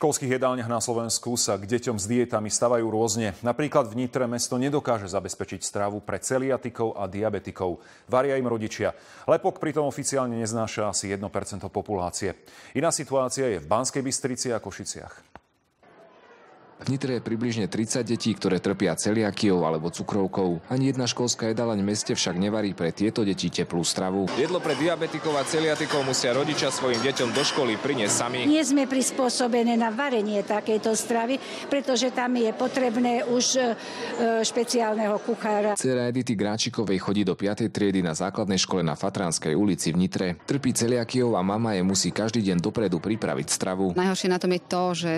školských jedálniach na Slovensku sa k deťom s dietami stavajú rôzne. Napríklad v Nitre mesto nedokáže zabezpečiť stravu pre celiatikov a diabetikov. Varia im rodičia. Lepok pritom oficiálne neznáša asi 1% populácie. Iná situácia je v Banskej Bystrici a Košiciach. V Nitre je približne 30 detí, ktoré trpia celiakiou alebo cukrovkou. Ani jedna školská jedāľaň v meste však nevarí pre tieto deti teplú stravu. Jedlo pre diabetikov a celiatikov musia rodičia svojim deťom do školy priniesť sami. Nie sme prispôsobené na varenie takejto stravy, pretože tam je potrebné už špeciálneho kuchára. Dcéra Edity Gráčikovej chodí do 5. triedy na základnej škole na Fatranskej ulici v Nitre. Trpí celiakiou a mama jej musí každý deň dopredu pripraviť stravu. Najhoršie na tom je to, že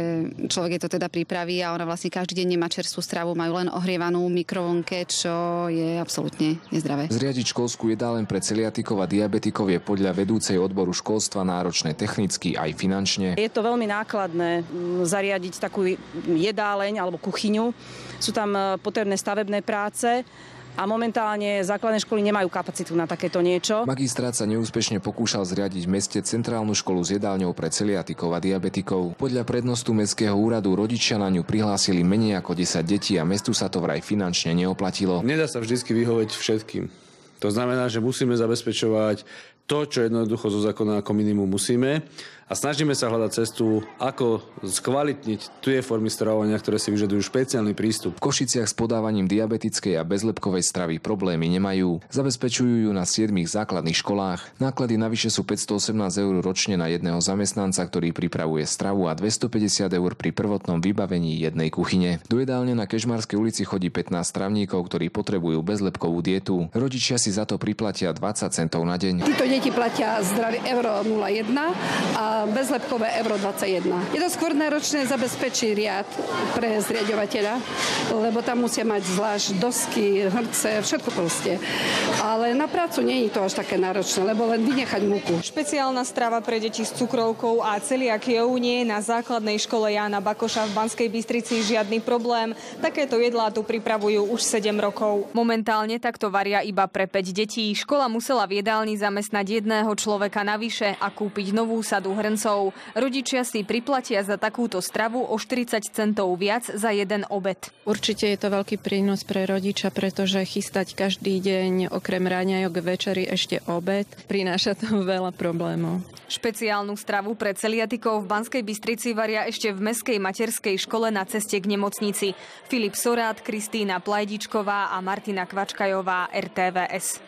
človek je to teda pripraví a ona vlastne každý deň nemá čerstvú stravu, majú len ohrievanú mikrovlnke, čo je absolútne nezdravé. Zriadiť školskú jedáleň pre celiatikov a diabetikov je podľa vedúcej odboru školstva náročné technicky aj finančne. Je to veľmi nákladné zariadiť takú jedáleň alebo kuchyňu. Sú tam potrebné stavebné práce. A momentálne základné školy nemajú kapacitu na takéto niečo. Magistrát sa neúspešne pokúšal zriadiť v meste centrálnu školu s jedálňou pre celiatikov a diabetikov. Podľa prednostu mestského úradu rodičia na ňu prihlásili menej ako 10 detí a mestu sa to vraj finančne neoplatilo. Nedá sa vždycky vyhovieť všetkým. To znamená, že musíme zabezpečovať to, čo jednoducho zo zákona ako minimum musíme. A snažíme sa hľadať cestu, ako skvalitniť tie formy stravovania, ktoré si vyžadujú špeciálny prístup. V Košiciach s podávaním diabetickej a bezlepkovej stravy problémy nemajú. Zabezpečujú ju na 7 základných školách. Náklady navyše sú 518 eur ročne na jedného zamestnanca, ktorý pripravuje stravu a 250 eur pri prvotnom vybavení jednej kuchyne. Do jedálne na Kežmarskej ulici chodí 15 stravníkov, ktorí potrebujú bezlepkovú dietu. Rodičia si za to priplatia 20 centov na deň. Títo deti platia zdravie euro 0,1 a bezlepkové euro 21. Je to skôr náročné zabezpečiť riad pre zriaďovateľa, lebo tam musia mať zvlášť dosky, hrnce, všetko proste. Ale na prácu nie je to až také náročné, lebo len vynechať múku. Špeciálna strava pre deti s cukrovkou a celiakiou nie je na základnej škole Jána Bakoša v Banskej Bystrici žiadny problém. Takéto jedlá tu pripravujú už 7 rokov. Momentálne takto varia iba pre 5 detí. Škola musela v jedálni zamestnať jedného človeka navyše a kúpiť novú sadu hrncov. Rodičia si priplatia za takúto stravu o 40 centov viac za jeden obed. Určite je to veľký prínos pre rodiča, pretože chystať každý deň okrem raňajok večeri ešte obed prináša to veľa problémov. Špeciálnu stravu pre celiatikov v Banskej Bystrici varia ešte v mestskej materskej škole na ceste k nemocnici. Filip Sorát, Kristína Plajdičková a Martina Kvačkajová, RTVS.